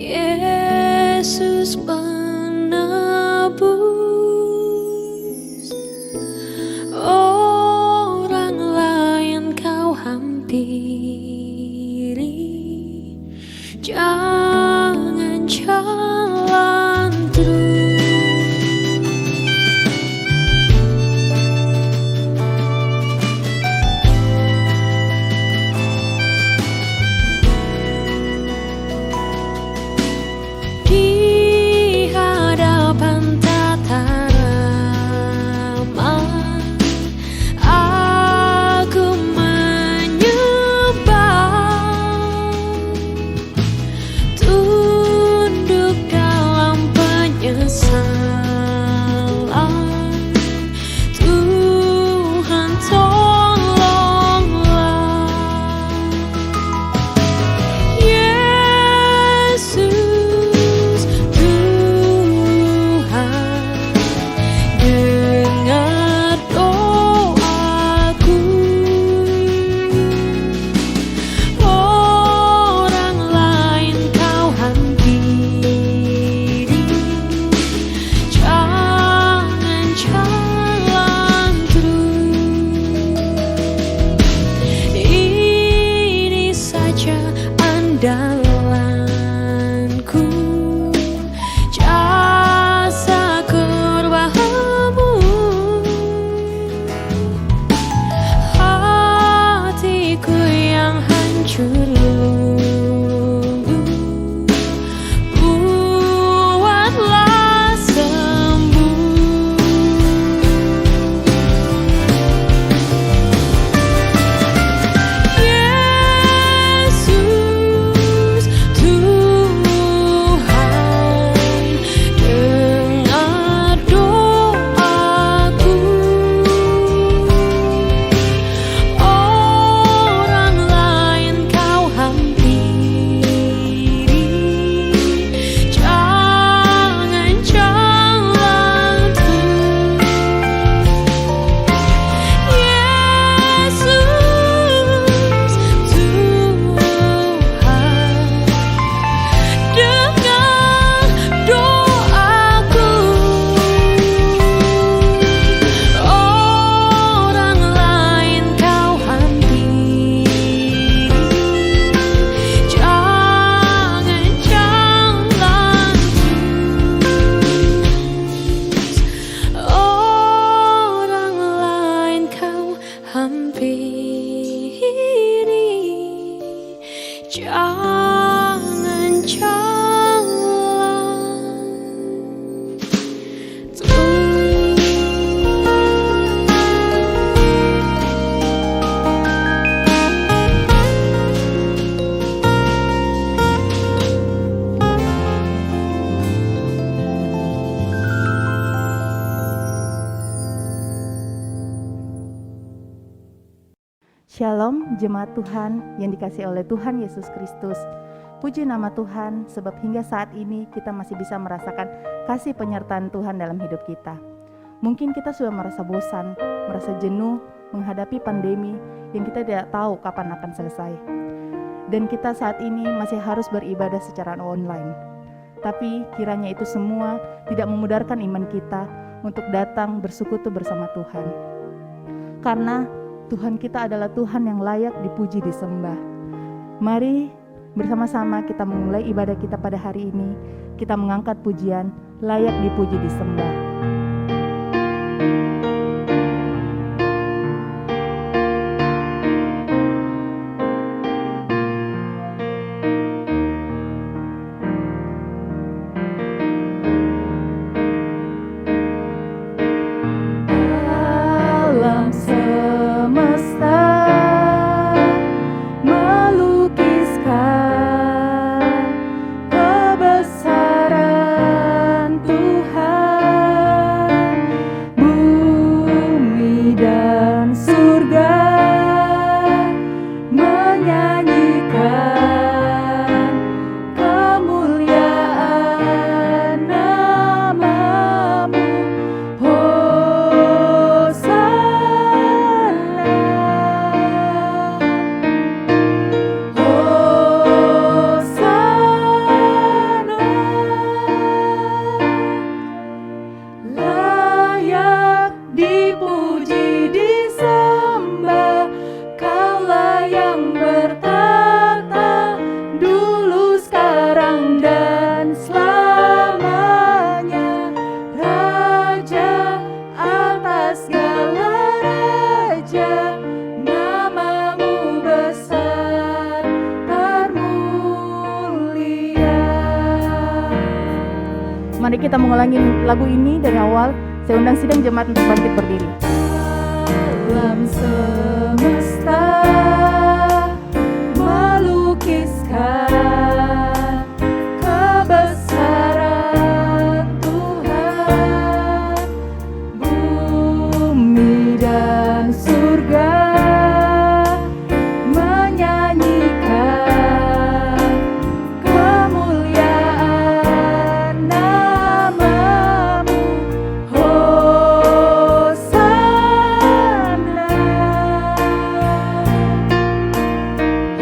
Yesus penebus, orang lain kau hampiri, jangan jalan terus. Di hadapan tata ramah, aku menyembah, tunduk dalam penyesalan. Tuhan tolonglah, Yesus Tuhan, dengar doaku. Orang lain kau hampiri, jangan jalan terus. Ini saja andalanku, jasa kurbamu. Hatiku yang hancur luluh, buatlah sembuh. Yesus Tuhan, dengar doaku. Orang lain kau hampiri, jangan jalan terus. Yesus Tuhan, dengar doaku. Orang lain kau hampiri, jangan jalan terus. Orang lain kau hampiri, jangan jalan terus. Shalom jemaat Tuhan yang dikasihi oleh Tuhan Yesus Kristus. Puji nama Tuhan sebab hingga saat ini kita masih bisa merasakan kasih penyertaan Tuhan dalam hidup kita. Mungkin kita sudah merasa bosan, merasa jenuh menghadapi pandemi yang kita tidak tahu kapan akan selesai. Dan kita saat ini masih harus beribadah secara online. Tapi kiranya itu semua tidak memudarkan iman kita untuk datang bersekutu bersama Tuhan. Karena Tuhan kita adalah Tuhan yang layak dipuji disembah. Mari bersama-sama kita memulai ibadah kita pada hari ini. Kita mengangkat pujian layak dipuji disembah. Alam semesta melukiskan kebesaran Tuhan. Mari kita mengulangi lagu ini dari awal. Saya undang sidang jemaat untuk bangkit berdiri. Alam semesta melukiskan kebesaran Tuhan, bumi dan surga menyanyikan kemuliaan namamu. Hosana,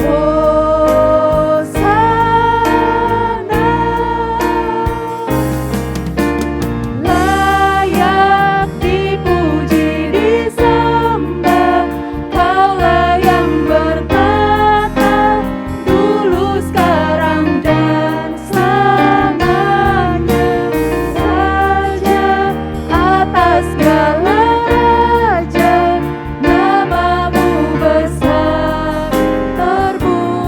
Hosana, layak dipuji disembah, Kaulah yang bertata dulu, sekarang dan selamanya. Raja atas segala raja, namamu besar termulia.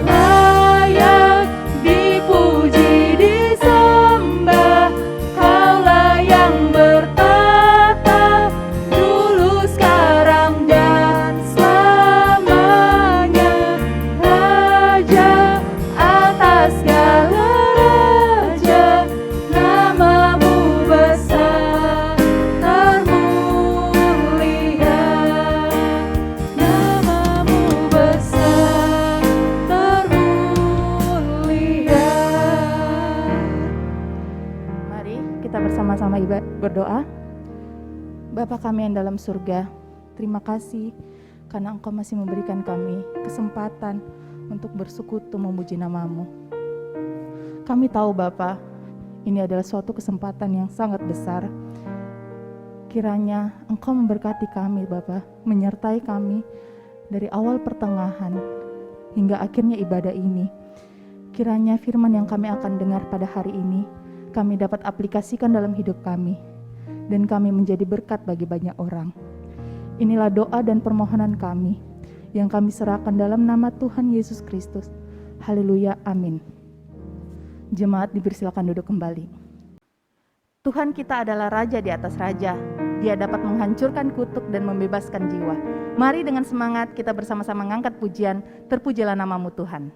Layak dipuji disembah, Kaulah yang bertata dulu, sekarang dan selamanya. Raja atas segala raja, namamu besar termulia. Namamu besar termulia. Mari kita bersama-sama berdoa. Bapa kami yang dalam surga, terima kasih karena Engkau masih memberikan kami kesempatan untuk bersekutu memuji namamu. Kami tahu Bapa, ini adalah suatu kesempatan yang sangat besar. Kiranya Engkau memberkati kami Bapa, menyertai kami dari awal pertengahan hingga akhirnya ibadah ini. Kiranya firman yang kami akan dengar pada hari ini, kami dapat aplikasikan dalam hidup kami, dan kami menjadi berkat bagi banyak orang. Inilah doa dan permohonan kami, yang kami serahkan dalam nama Tuhan Yesus Kristus. Haleluya, amin. Jemaat dipersilakan duduk kembali. Tuhan kita adalah Raja di atas Raja. Dia dapat menghancurkan kutuk dan membebaskan jiwa. Mari dengan semangat kita bersama-sama mengangkat pujian, terpujilah namamu Tuhan.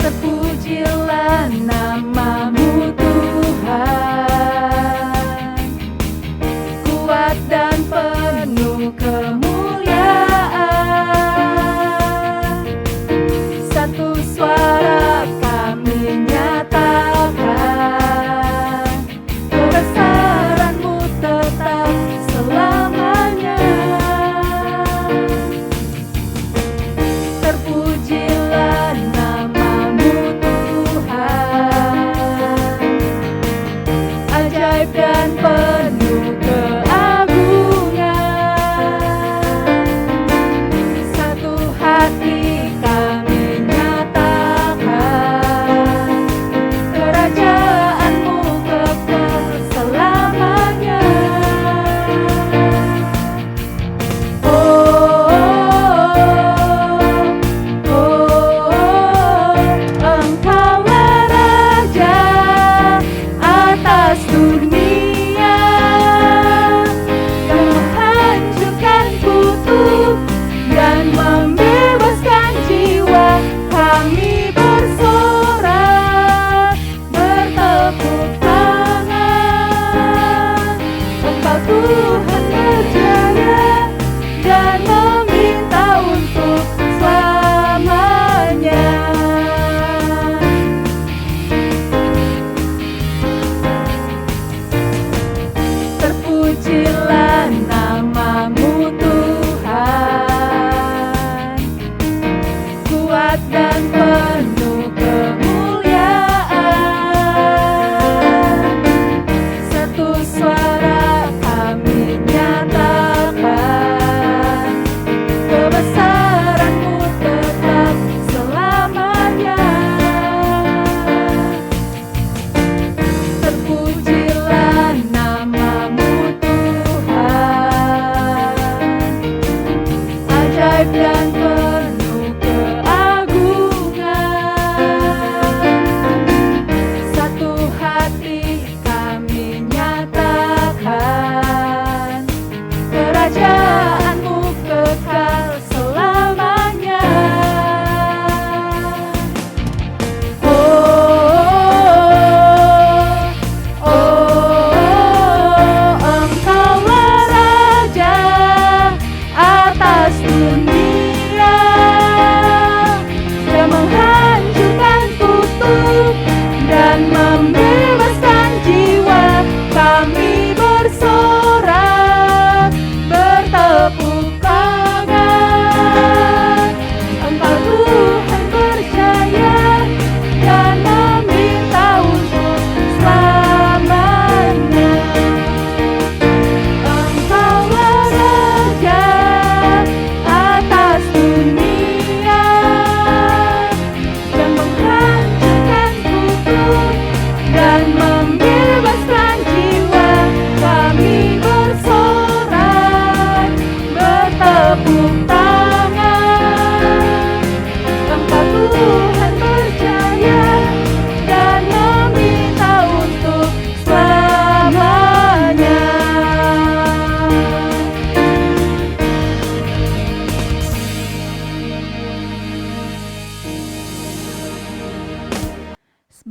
Terpujilah namamu Tuhan, kuat dan penuh kemuliaan.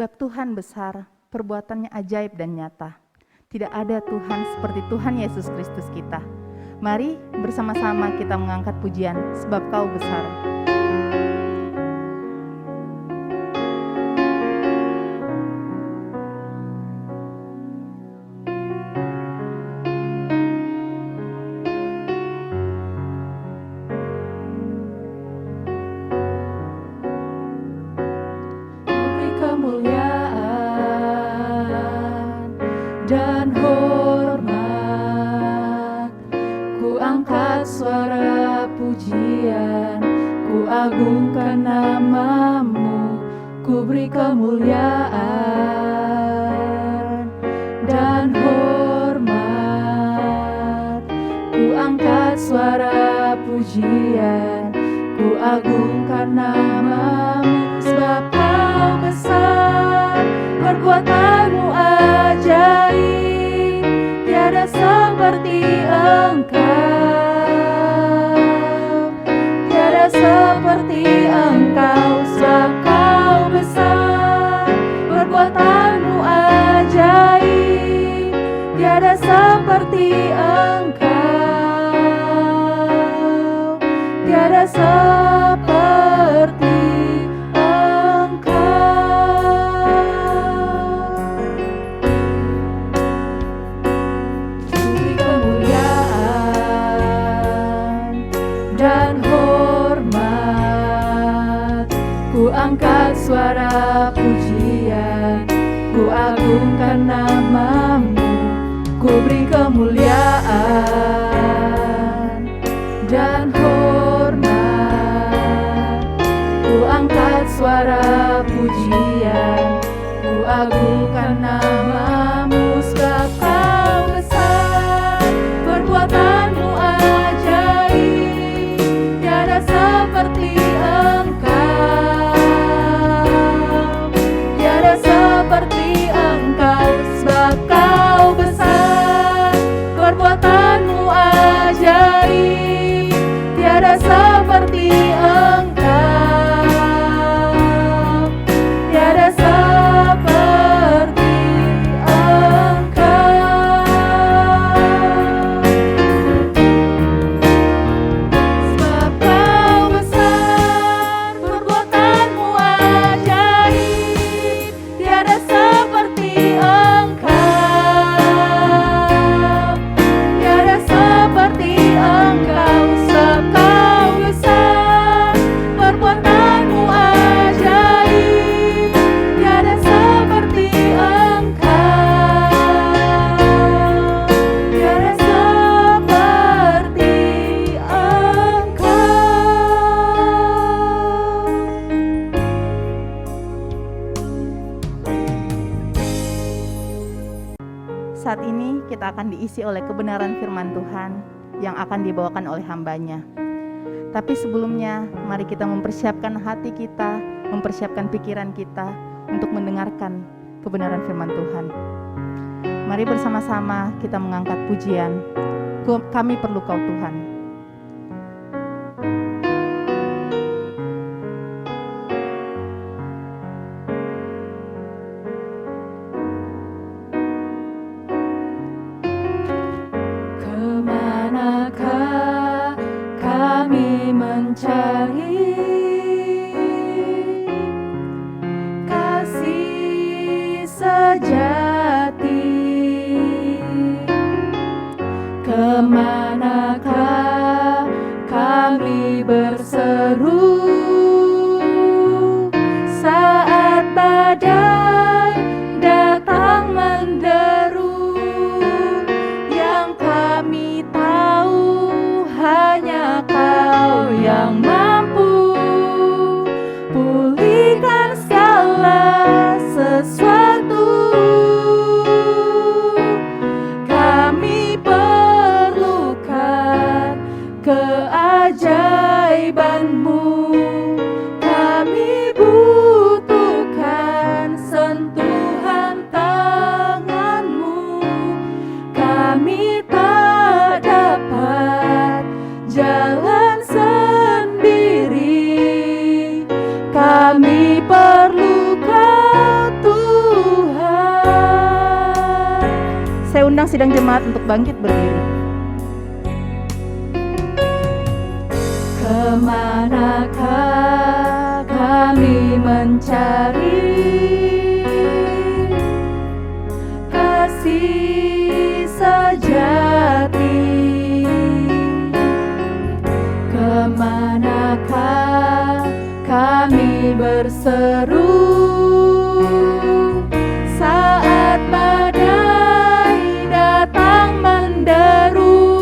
Sebab Tuhan besar, perbuatannya ajaib dan nyata. Tidak ada Tuhan seperti Tuhan Yesus Kristus kita. Mari bersama-sama kita mengangkat pujian, sebab Kau besar. Beri kemuliaan dan hormat. Ku angkat suara pujian, ku agungkan namamu. Ku beri kemuliaan dan hormat. Ku angkat suara pujian, ku agungkan namamu. Sebab Kau besar, perbuatanmu ajaib, tiada seperti Engkau, tiada seperti Engkau. Sebab Kau besar, perbuatanmu ajaib, tiada seperti Engkau, tiada seperti dan hormat. Ku angkat suara pujian, ku agungkan namamu. Ku beri kemuliaan dan hormat. Ku angkat suara pujian, ku agungkan namamu. Sebab Kau besar, perbuatanmu ajaib, tiada seperti Engkau, tiada seperti Engkau. Sebab Kau besar, perbuatanmu ajaib, tiada seperti Engkau, tiada seperti Engkau. Sebab Kau besar, perbuatanmu ajaib, tiada seperti Engkau, tiada seperti Engkau. Sebab Kau besar, perbuatanmu ajaib, tiada seperti Engkau, tiada seperti Engkau. Saat ini kita akan diisi oleh kebenaran firman Tuhan yang akan dibawakan oleh hamba-Nya. Tapi sebelumnya, mari kita mempersiapkan hati kita, mempersiapkan pikiran kita untuk mendengarkan kebenaran firman Tuhan. Mari bersama-sama kita mengangkat pujian, Kami perlu Kau Tuhan. Kemanakah kami mencari kasih sejati? Kemanakah kami berseru saat badai datang menderu? Yang kami tahu hanya Kau yang mampu pulihkan segala sesuatu. Kami perlu sidang jemaat untuk bangkit berdiri. Kemanakah kami mencari kasih sejati? Kemanakah kami berseru saat badai datang menderu?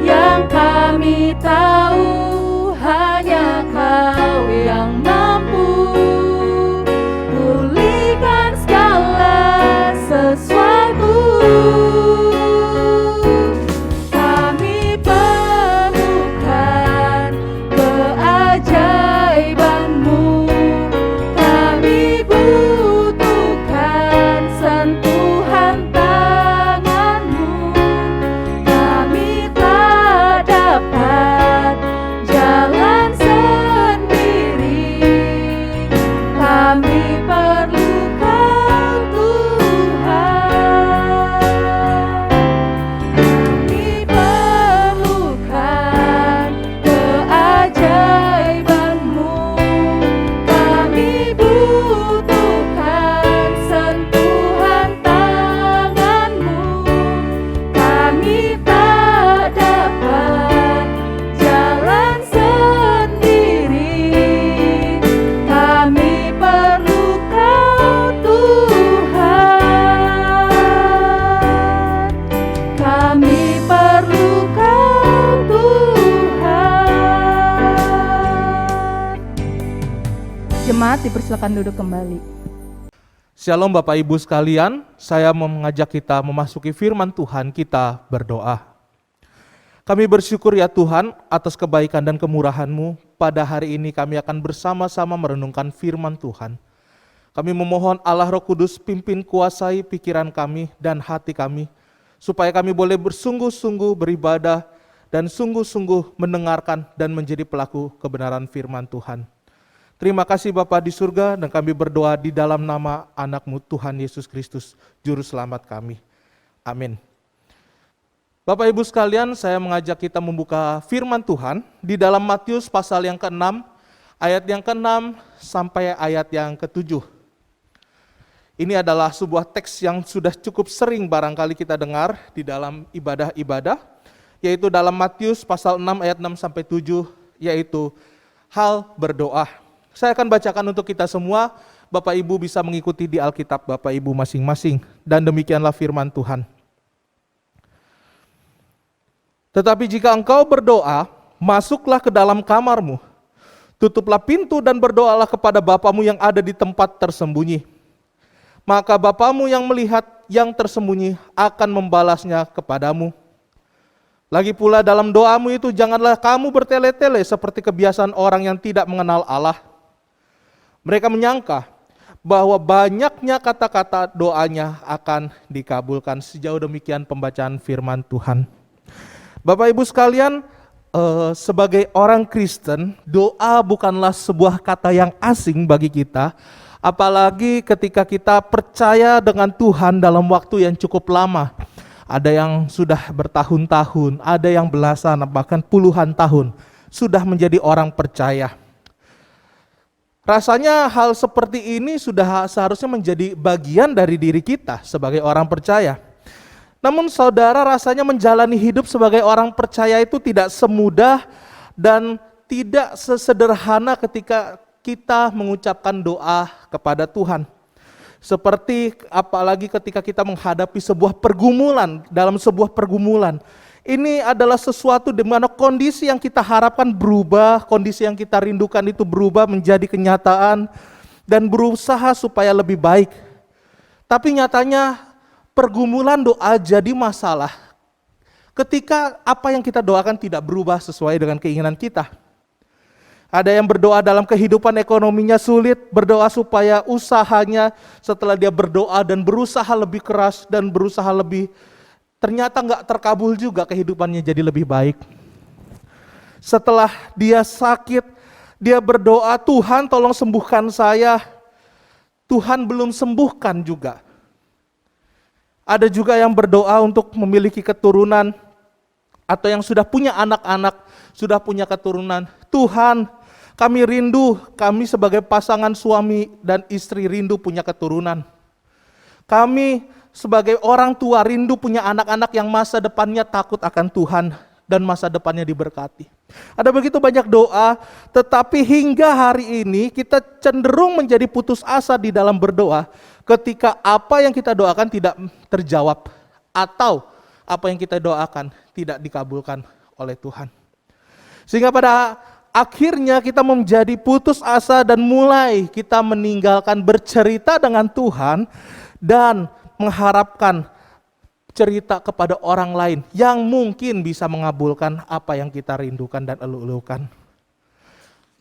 Yang kami tahu hanya Kau yang mampu pulihkan segala sesuatu. Kami perlukan keajaiban-Mu, kami butuhkan sentuhan tangan-Mu. Kami tak dapat jalan sendiri, kami perlu Kau Tuhan. Kami perlukan keajaiban-Mu, kami butuhkan sentuhan tangan-Mu. Kami tak dapat jalan sendiri, kami perlu Kau Tuhan. Kami perlu Kau Tuhan. Jemaat dipersilakan duduk kembali. Shalom Bapak Ibu sekalian, saya mau mengajak kita memasuki firman Tuhan, kita berdoa. Kami bersyukur ya Tuhan atas kebaikan dan kemurahan-Mu. Pada hari ini kami akan bersama-sama merenungkan firman Tuhan. Kami memohon Allah Roh Kudus pimpin kuasai pikiran kami dan hati kami, supaya kami boleh bersungguh-sungguh beribadah dan sungguh-sungguh mendengarkan dan menjadi pelaku kebenaran firman Tuhan. Terima kasih Bapa di surga, dan kami berdoa di dalam nama anak-Mu Tuhan Yesus Kristus, Juru Selamat kami. Amin. Bapak Ibu sekalian, saya mengajak kita membuka firman Tuhan di dalam Matius pasal yang ke-6, ayat yang ke-6 sampai ayat yang ke-7. Ini adalah sebuah teks yang sudah cukup sering barangkali kita dengar di dalam ibadah-ibadah, yaitu dalam Matius pasal 6 ayat 6 sampai 7, yaitu hal berdoa. Saya akan bacakan untuk kita semua, Bapak Ibu bisa mengikuti di Alkitab Bapak Ibu masing-masing, dan demikianlah firman Tuhan. Tetapi jika engkau berdoa, masuklah ke dalam kamarmu, tutuplah pintu dan berdoalah kepada Bapamu yang ada di tempat tersembunyi. Maka Bapamu yang melihat yang tersembunyi akan membalasnya kepadamu. Lagi pula dalam doamu itu janganlah kamu bertele-tele seperti kebiasaan orang yang tidak mengenal Allah. Mereka menyangka bahwa banyaknya kata-kata doanya akan dikabulkan. Sejauh demikian pembacaan firman Tuhan. Bapak Ibu sekalian, sebagai orang Kristen, doa bukanlah sebuah kata yang asing bagi kita, apalagi ketika kita percaya dengan Tuhan dalam waktu yang cukup lama. Ada yang sudah bertahun-tahun, ada yang belasan, bahkan puluhan tahun sudah menjadi orang percaya. Rasanya hal seperti ini sudah seharusnya menjadi bagian dari diri kita sebagai orang percaya. Namun saudara, rasanya menjalani hidup sebagai orang percaya itu tidak semudah dan tidak sesederhana ketika kita mengucapkan doa kepada Tuhan. Seperti apalagi ketika kita menghadapi sebuah pergumulan, dalam sebuah pergumulan. Ini adalah sesuatu di mana kondisi yang kita harapkan berubah, kondisi yang kita rindukan itu berubah menjadi kenyataan dan berusaha supaya lebih baik. Tapi nyatanya pergumulan doa jadi masalah ketika apa yang kita doakan tidak berubah sesuai dengan keinginan kita. Ada yang berdoa dalam kehidupan ekonominya sulit, berdoa supaya usahanya setelah dia berdoa dan berusaha lebih keras dan berusaha lebih, ternyata nggak terkabul juga, kehidupannya jadi lebih baik. Setelah dia sakit, dia berdoa, Tuhan tolong sembuhkan saya. Tuhan belum sembuhkan juga. Ada juga yang berdoa untuk memiliki keturunan, atau yang sudah punya anak-anak, sudah punya keturunan. Tuhan, kami rindu, kami sebagai pasangan suami dan istri rindu punya keturunan. Kami sebagai orang tua rindu punya anak-anak yang masa depannya takut akan Tuhan dan masa depannya diberkati. Ada begitu banyak doa, tetapi hingga hari ini kita cenderung menjadi putus asa di dalam berdoa ketika apa yang kita doakan tidak terjawab atau apa yang kita doakan tidak dikabulkan oleh Tuhan. Sehingga pada akhirnya kita menjadi putus asa dan mulai kita meninggalkan bercerita dengan Tuhan dan mengharapkan cerita kepada orang lain yang mungkin bisa mengabulkan apa yang kita rindukan dan elu-elukan.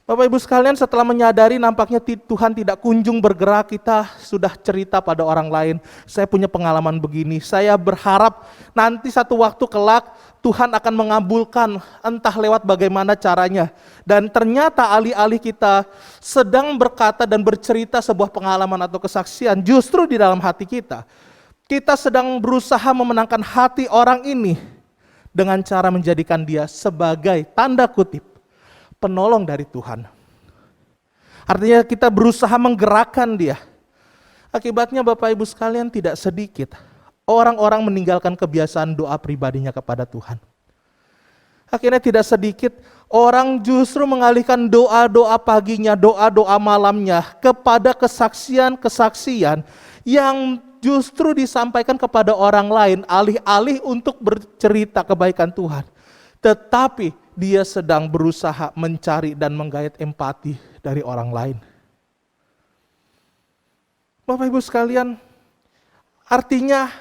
Bapak Ibu sekalian, setelah menyadari nampaknya Tuhan tidak kunjung bergerak, kita sudah cerita pada orang lain, saya punya pengalaman begini, saya berharap nanti satu waktu kelak Tuhan akan mengabulkan, entah lewat bagaimana caranya. Dan ternyata alih-alih kita sedang berkata dan bercerita sebuah pengalaman atau kesaksian, justru di dalam hati kita sedang berusaha memenangkan hati orang ini dengan cara menjadikan dia sebagai tanda kutip penolong dari Tuhan. Artinya kita berusaha menggerakkan dia. Akibatnya Bapak Ibu sekalian tidak sedikit orang-orang meninggalkan kebiasaan doa pribadinya kepada Tuhan. Akhirnya tidak sedikit orang justru mengalihkan doa-doa paginya, doa-doa malamnya kepada kesaksian-kesaksian yang justru disampaikan kepada orang lain alih-alih untuk bercerita kebaikan Tuhan. Tetapi dia sedang berusaha mencari dan menggait empati dari orang lain. Bapak Ibu sekalian, artinya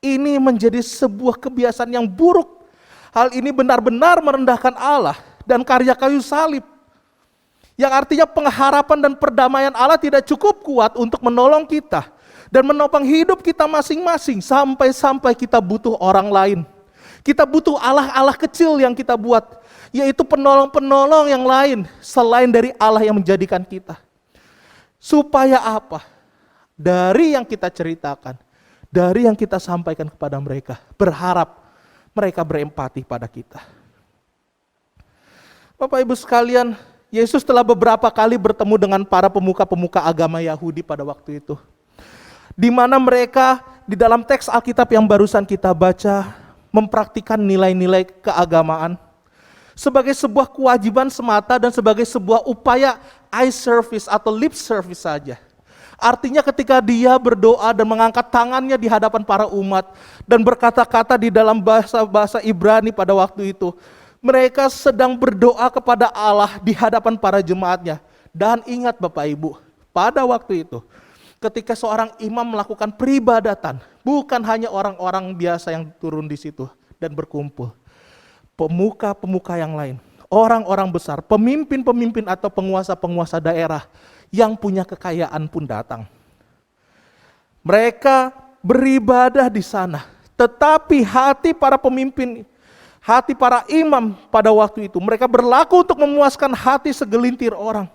ini menjadi sebuah kebiasaan yang buruk. Hal ini benar-benar merendahkan Allah dan karya kayu salib. Yang artinya pengharapan dan perdamaian Allah tidak cukup kuat untuk menolong kita dan menopang hidup kita masing-masing sampai-sampai kita butuh orang lain. Kita butuh Allah-Allah kecil yang kita buat, yaitu penolong-penolong yang lain selain dari Allah yang menjadikan kita. Supaya apa? Dari yang kita ceritakan, dari yang kita sampaikan kepada mereka, berharap mereka berempati pada kita. Bapak Ibu sekalian, Yesus telah beberapa kali bertemu dengan para pemuka-pemuka agama Yahudi pada waktu itu. Di mana mereka di dalam teks Alkitab yang barusan kita baca mempraktikkan nilai-nilai keagamaan sebagai sebuah kewajiban semata dan sebagai sebuah upaya eye service atau lip service saja. Artinya ketika dia berdoa dan mengangkat tangannya di hadapan para umat dan berkata-kata di dalam bahasa Ibrani pada waktu itu, mereka sedang berdoa kepada Allah di hadapan para jemaatnya. Dan ingat Bapak Ibu, pada waktu itu ketika seorang imam melakukan peribadatan, bukan hanya orang-orang biasa yang turun di situ dan berkumpul. Pemuka-pemuka yang lain, orang-orang besar, pemimpin-pemimpin atau penguasa-penguasa daerah yang punya kekayaan pun datang. Mereka beribadah di sana, tetapi hati para pemimpin, hati para imam pada waktu itu, mereka berlaku untuk memuaskan hati segelintir orang.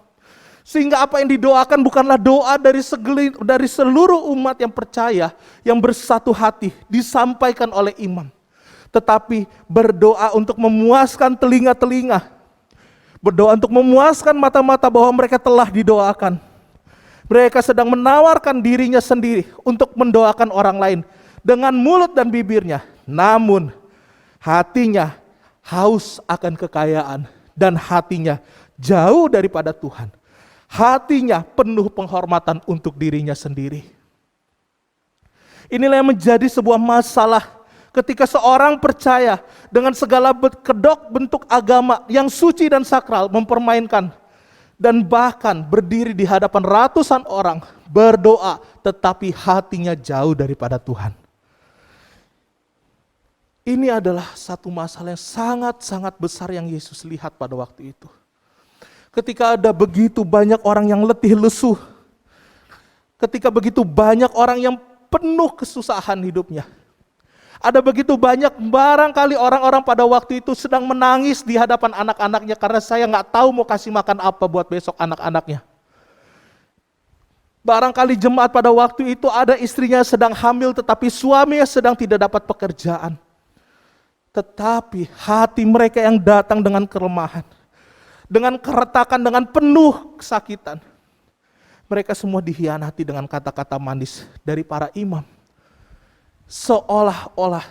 Sehingga apa yang didoakan bukanlah doa dari seluruh umat yang percaya, yang bersatu hati, disampaikan oleh imam. Tetapi berdoa untuk memuaskan telinga-telinga. Berdoa untuk memuaskan mata-mata bahwa mereka telah didoakan. Mereka sedang menawarkan dirinya sendiri untuk mendoakan orang lain dengan mulut dan bibirnya. Namun hatinya haus akan kekayaan dan hatinya jauh daripada Tuhan. Hatinya penuh penghormatan untuk dirinya sendiri. Inilah yang menjadi sebuah masalah ketika seorang percaya dengan segala kedok bentuk agama yang suci dan sakral mempermainkan dan bahkan berdiri di hadapan ratusan orang berdoa tetapi hatinya jauh daripada Tuhan. Ini adalah satu masalah yang sangat-sangat besar yang Yesus lihat pada waktu itu. Ketika ada begitu banyak orang yang letih lesu, ketika begitu banyak orang yang penuh kesusahan hidupnya, ada begitu banyak barangkali orang-orang pada waktu itu sedang menangis di hadapan anak-anaknya karena saya nggak tahu mau kasih makan apa buat besok anak-anaknya. Barangkali jemaat pada waktu itu ada istrinya sedang hamil tetapi suaminya sedang tidak dapat pekerjaan. Tetapi hati mereka yang datang dengan kelemahan, dengan keretakan, dengan penuh kesakitan. Mereka semua dikhianati dengan kata-kata manis dari para imam. Seolah-olah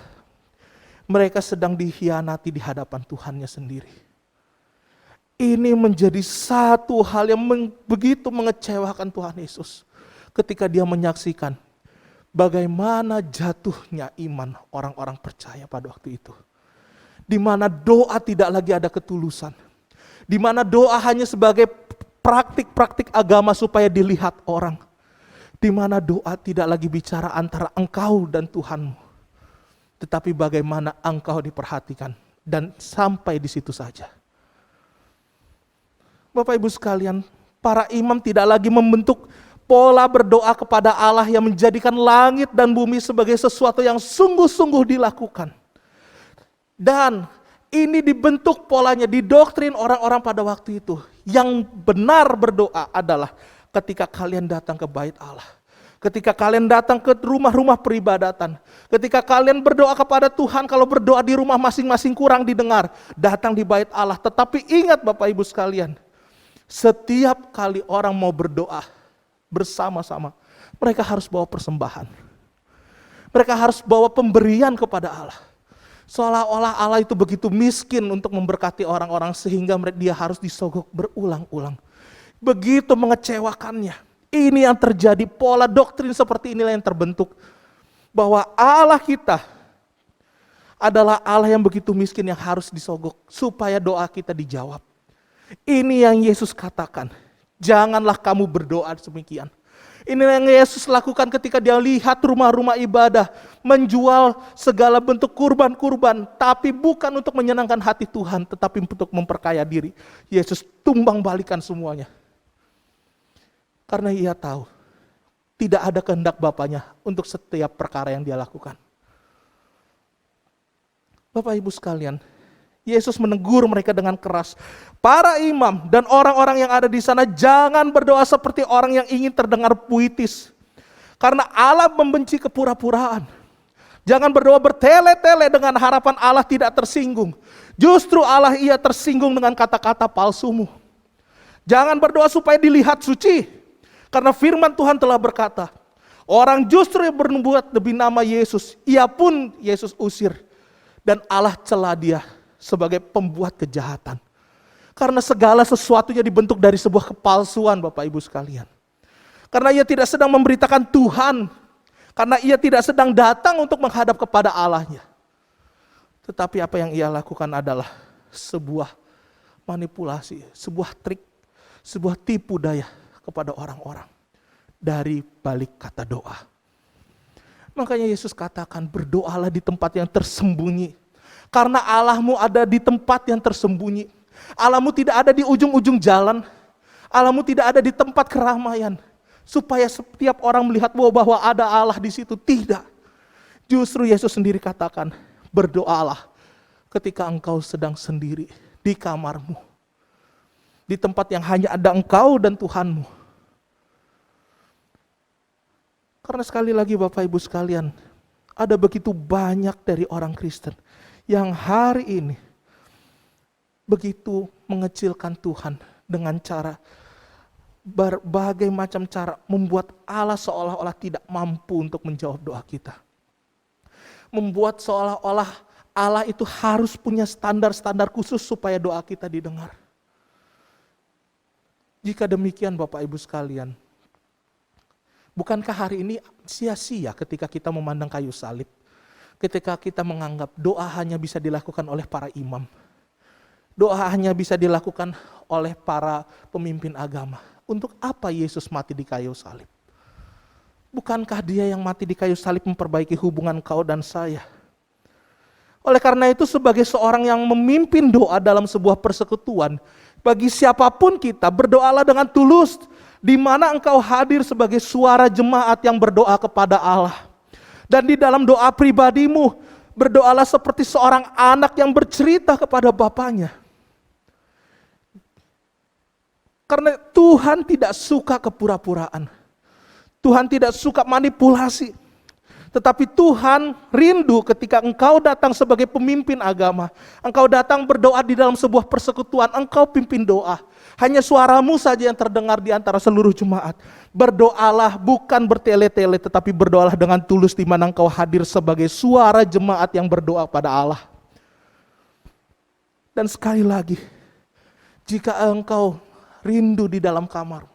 mereka sedang dikhianati di hadapan Tuhannya sendiri. Ini menjadi satu hal yang begitu mengecewakan Tuhan Yesus ketika dia menyaksikan bagaimana jatuhnya iman orang-orang percaya pada waktu itu. Di mana doa tidak lagi ada ketulusan. Di mana doa hanya sebagai praktik-praktik agama supaya dilihat orang. Di mana doa tidak lagi bicara antara engkau dan Tuhanmu. Tetapi bagaimana engkau diperhatikan dan sampai di situ saja. Bapak Ibu sekalian, para imam tidak lagi membentuk pola berdoa kepada Allah yang menjadikan langit dan bumi sebagai sesuatu yang sungguh-sungguh dilakukan. Dan ini dibentuk polanya, didoktrin orang-orang pada waktu itu. Yang benar berdoa adalah ketika kalian datang ke bait Allah. Ketika kalian datang ke rumah-rumah peribadatan. Ketika kalian berdoa kepada Tuhan, kalau berdoa di rumah masing-masing kurang didengar. Datang di bait Allah. Tetapi ingat Bapak Ibu sekalian, setiap kali orang mau berdoa bersama-sama, mereka harus bawa persembahan. Mereka harus bawa pemberian kepada Allah. Seolah-olah Allah itu begitu miskin untuk memberkati orang-orang sehingga dia harus disogok berulang-ulang. Begitu mengecewakannya. Ini yang terjadi, pola doktrin seperti inilah yang terbentuk. Bahwa Allah kita adalah Allah yang begitu miskin yang harus disogok supaya doa kita dijawab. Ini yang Yesus katakan, janganlah kamu berdoa demikian. Ini yang Yesus lakukan ketika dia lihat rumah-rumah ibadah menjual segala bentuk kurban-kurban, tapi bukan untuk menyenangkan hati Tuhan, tetapi untuk memperkaya diri. Yesus tumbang balikan semuanya. Karena ia tahu, tidak ada kehendak Bapaknya untuk setiap perkara yang dia lakukan. Bapak Ibu sekalian, Yesus menegur mereka dengan keras. Para imam dan orang-orang yang ada di sana jangan berdoa seperti orang yang ingin terdengar puitis. Karena Allah membenci kepura-puraan. Jangan berdoa bertele-tele dengan harapan Allah tidak tersinggung. Justru Allah ia tersinggung dengan kata-kata palsumu. Jangan berdoa supaya dilihat suci. Karena firman Tuhan telah berkata, orang justru yang berbuat demi nama Yesus, ia pun Yesus usir. Dan Allah cela dia sebagai pembuat kejahatan. Karena segala sesuatunya dibentuk dari sebuah kepalsuan Bapak Ibu sekalian. Karena ia tidak sedang memberitakan Tuhan. Karena ia tidak sedang datang untuk menghadap kepada Allahnya. Tetapi apa yang ia lakukan adalah sebuah manipulasi, sebuah trik, sebuah tipu daya kepada orang-orang. Dari balik kata doa. Makanya Yesus katakan berdoalah di tempat yang tersembunyi. Karena Allahmu ada di tempat yang tersembunyi. Allahmu tidak ada di ujung-ujung jalan. Allahmu tidak ada di tempat keramaian. Supaya setiap orang melihat bahwa ada Allah di situ. Tidak. Justru Yesus sendiri katakan, berdoalah ketika engkau sedang sendiri di kamarmu. Di tempat yang hanya ada engkau dan Tuhanmu. Karena sekali lagi Bapak Ibu sekalian, ada begitu banyak dari orang Kristen yang hari ini begitu mengecilkan Tuhan dengan cara berbagai macam cara membuat Allah seolah-olah tidak mampu untuk menjawab doa kita. Membuat seolah-olah Allah itu harus punya standar-standar khusus supaya doa kita didengar. Jika demikian Bapak Ibu sekalian, bukankah hari ini sia-sia ketika kita memandang kayu salib? Ketika kita menganggap doa hanya bisa dilakukan oleh para imam. Doa hanya bisa dilakukan oleh para pemimpin agama. Untuk apa Yesus mati di kayu salib? Bukankah dia yang mati di kayu salib memperbaiki hubungan kau dan saya? Oleh karena itu sebagai seorang yang memimpin doa dalam sebuah persekutuan, bagi siapapun kita berdoalah dengan tulus, di mana engkau hadir sebagai suara jemaat yang berdoa kepada Allah. Dan di dalam doa pribadimu, berdoalah seperti seorang anak yang bercerita kepada bapaknya. Karena Tuhan tidak suka kepura-puraan. Tuhan tidak suka manipulasi. Tetapi Tuhan rindu ketika engkau datang sebagai pemimpin agama. Engkau datang berdoa di dalam sebuah persekutuan, engkau pimpin doa. Hanya suaramu saja yang terdengar di antara seluruh jemaat. Berdoalah bukan bertele-tele, tetapi berdoalah dengan tulus di mana engkau hadir sebagai suara jemaat yang berdoa pada Allah. Dan sekali lagi, jika engkau rindu di dalam kamar,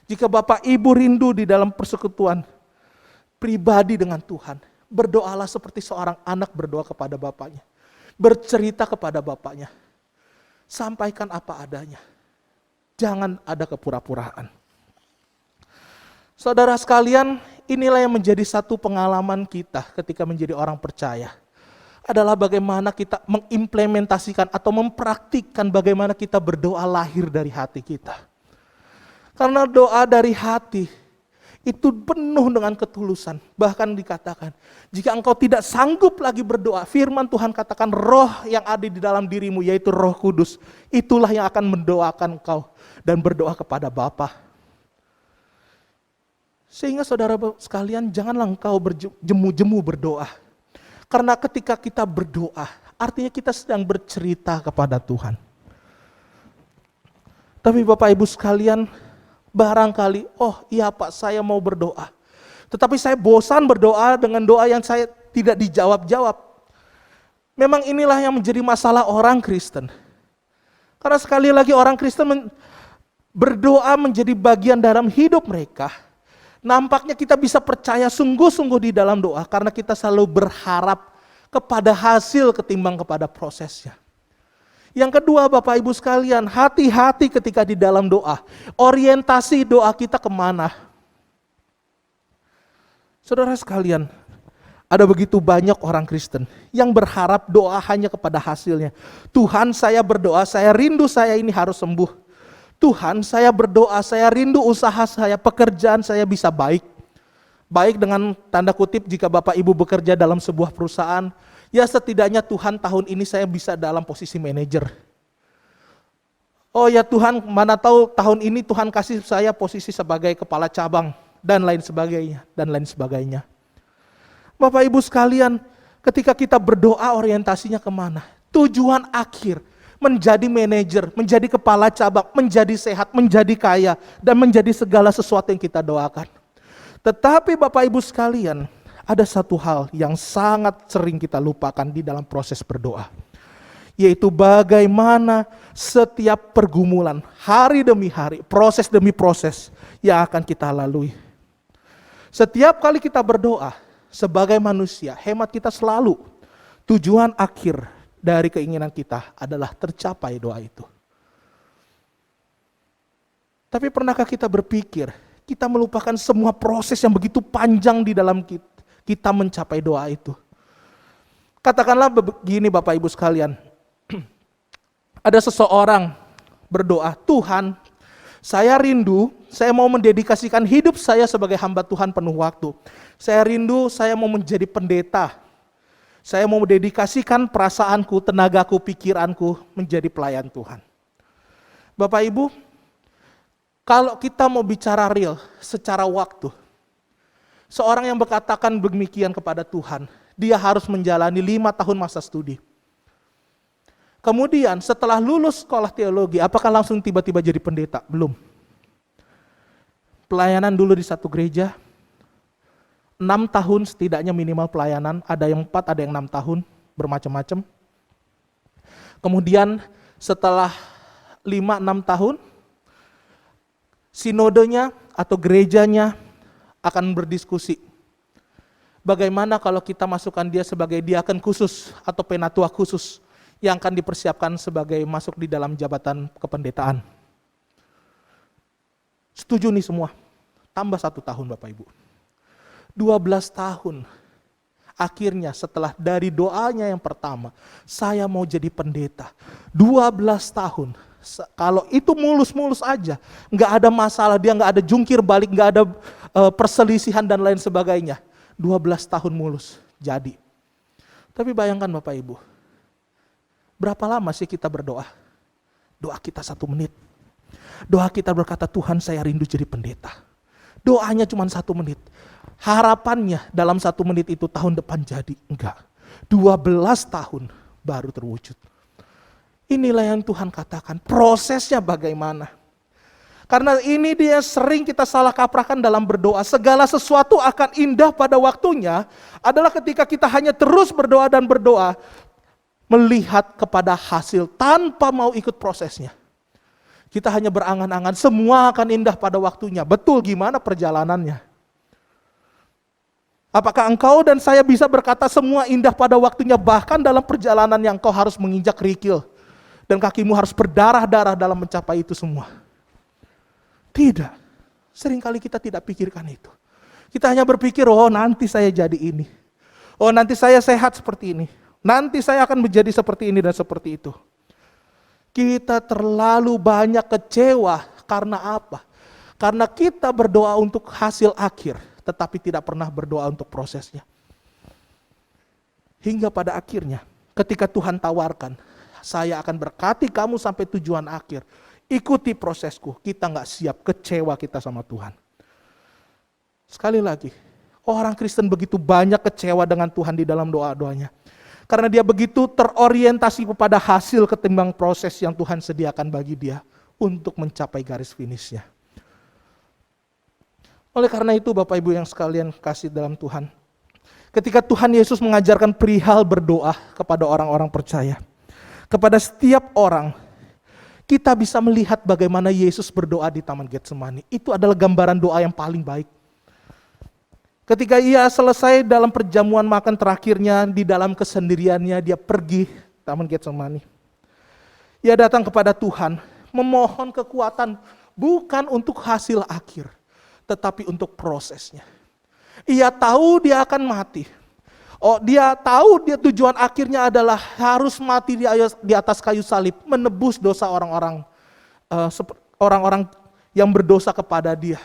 jika Bapak Ibu rindu di dalam persekutuan pribadi dengan Tuhan, berdoalah seperti seorang anak berdoa kepada bapaknya. Bercerita kepada bapaknya. Sampaikan apa adanya. Jangan ada kepura-puraan. Saudara sekalian, inilah yang menjadi satu pengalaman kita ketika menjadi orang percaya. Adalah bagaimana kita mengimplementasikan atau mempraktikkan bagaimana kita berdoa lahir dari hati kita. Karena doa dari hati itu penuh dengan ketulusan. Bahkan dikatakan, jika engkau tidak sanggup lagi berdoa, firman Tuhan katakan roh yang ada di dalam dirimu, yaitu Roh Kudus, itulah yang akan mendoakan engkau dan berdoa kepada Bapa. Sehingga saudara sekalian, janganlah engkau berjemu-jemu berdoa. Karena ketika kita berdoa, artinya kita sedang bercerita kepada Tuhan. Tapi Bapak Ibu sekalian, barangkali, oh iya Pak, saya mau berdoa. Tetapi saya bosan berdoa dengan doa yang saya tidak dijawab-jawab. Memang inilah yang menjadi masalah orang Kristen. Karena sekali lagi orang Kristen berdoa menjadi bagian dalam hidup mereka. Nampaknya kita bisa percaya sungguh-sungguh di dalam doa karena kita selalu berharap kepada hasil ketimbang kepada prosesnya. Yang kedua Bapak Ibu sekalian, hati-hati ketika di dalam doa. Orientasi doa kita kemana? Saudara sekalian, ada begitu banyak orang Kristen yang berharap doa hanya kepada hasilnya. Tuhan, saya berdoa, saya rindu saya ini harus sembuh. Tuhan, saya berdoa, saya rindu usaha saya, pekerjaan saya bisa baik. Baik dengan tanda kutip jika Bapak Ibu bekerja dalam sebuah perusahaan, ya setidaknya Tuhan tahun ini saya bisa dalam posisi manajer. Oh ya Tuhan, mana tahu tahun ini Tuhan kasih saya posisi sebagai kepala cabang dan lain sebagainya, dan lain sebagainya. Bapak Ibu sekalian, ketika kita berdoa orientasinya kemana? Tujuan akhir, menjadi manajer, menjadi kepala cabang, menjadi sehat, menjadi kaya, dan menjadi segala sesuatu yang kita doakan. Tetapi Bapak Ibu sekalian, ada satu hal yang sangat sering kita lupakan di dalam proses berdoa. Yaitu bagaimana setiap pergumulan, hari demi hari, proses demi proses yang akan kita lalui. Setiap kali kita berdoa, sebagai manusia, hemat kita selalu, tujuan akhir dari keinginan kita adalah tercapai doa itu. Tapi pernahkah kita berpikir, kita melupakan semua proses yang begitu panjang di dalam kita mencapai doa itu. Katakanlah begini Bapak Ibu sekalian, ada seseorang berdoa, Tuhan, saya rindu, saya mau mendedikasikan hidup saya sebagai hamba Tuhan penuh waktu. Saya rindu, saya mau menjadi pendeta. Saya mau mendedikasikan perasaanku, tenagaku, pikiranku menjadi pelayan Tuhan. Bapak Ibu, kalau kita mau bicara real secara waktu, seorang yang berkatakan demikian kepada Tuhan, dia harus menjalani 5 tahun masa studi. Kemudian setelah lulus sekolah teologi, apakah langsung tiba-tiba jadi pendeta? Belum. Pelayanan dulu di satu gereja, 6 tahun setidaknya minimal pelayanan, ada yang 4, ada yang 6 tahun, bermacam-macam. Kemudian setelah 5-6 tahun, sinodenya atau gerejanya akan berdiskusi. Bagaimana kalau kita masukkan dia sebagai diaken khusus atau penatua khusus yang akan dipersiapkan sebagai masuk di dalam jabatan kependetaan. Setuju nih semua, tambah 1 tahun Bapak Ibu. 12 tahun, akhirnya setelah dari doanya yang pertama, saya mau jadi pendeta. 12 tahun, kalau itu mulus-mulus aja, nggak ada masalah, dia nggak ada jungkir balik, nggak ada perselisihan dan lain sebagainya. 12 tahun mulus, jadi. Tapi bayangkan Bapak Ibu, berapa lama sih kita berdoa? Doa kita 1 menit. Doa kita berkata, Tuhan saya rindu jadi pendeta. Doanya cuma 1 menit. Harapannya dalam 1 menit itu tahun depan jadi. Enggak. 12 tahun baru terwujud. Inilah yang Tuhan katakan. Prosesnya bagaimana? Karena ini dia sering kita salah kaprahkan dalam berdoa. Segala sesuatu akan indah pada waktunya adalah ketika kita hanya terus berdoa dan berdoa. Melihat kepada hasil tanpa mau ikut prosesnya. Kita hanya berangan-angan semua akan indah pada waktunya. Betul, gimana perjalanannya? Apakah engkau dan saya bisa berkata semua indah pada waktunya bahkan dalam perjalanan yang engkau harus menginjak kerikil dan kakimu harus berdarah-darah dalam mencapai itu semua? Tidak. Seringkali kita tidak pikirkan itu. Kita hanya berpikir, oh nanti saya jadi ini. Oh nanti saya sehat seperti ini. Nanti saya akan menjadi seperti ini dan seperti itu. Kita terlalu banyak kecewa karena apa? Karena kita berdoa untuk hasil akhir, tetapi tidak pernah berdoa untuk prosesnya. Hingga pada akhirnya, ketika Tuhan tawarkan, saya akan berkati kamu sampai tujuan akhir. Ikuti prosesku, kita nggak siap, kecewa kita sama Tuhan. Sekali lagi, orang Kristen begitu banyak kecewa dengan Tuhan di dalam doa-doanya. Karena dia begitu terorientasi kepada hasil ketimbang proses yang Tuhan sediakan bagi dia untuk mencapai garis finishnya. Oleh karena itu Bapak Ibu yang sekalian kasih dalam Tuhan, ketika Tuhan Yesus mengajarkan perihal berdoa kepada orang-orang percaya, kepada setiap orang, kita bisa melihat bagaimana Yesus berdoa di Taman Getsemani. Itu adalah gambaran doa yang paling baik. Ketika ia selesai dalam perjamuan makan terakhirnya, di dalam kesendiriannya dia pergi Taman Getsemani. Ia datang kepada Tuhan, memohon kekuatan bukan untuk hasil akhir, tetapi untuk prosesnya. Ia tahu dia akan mati. Oh, dia tahu dia tujuan akhirnya adalah harus mati di atas kayu salib, menebus dosa orang-orang yang berdosa kepada dia.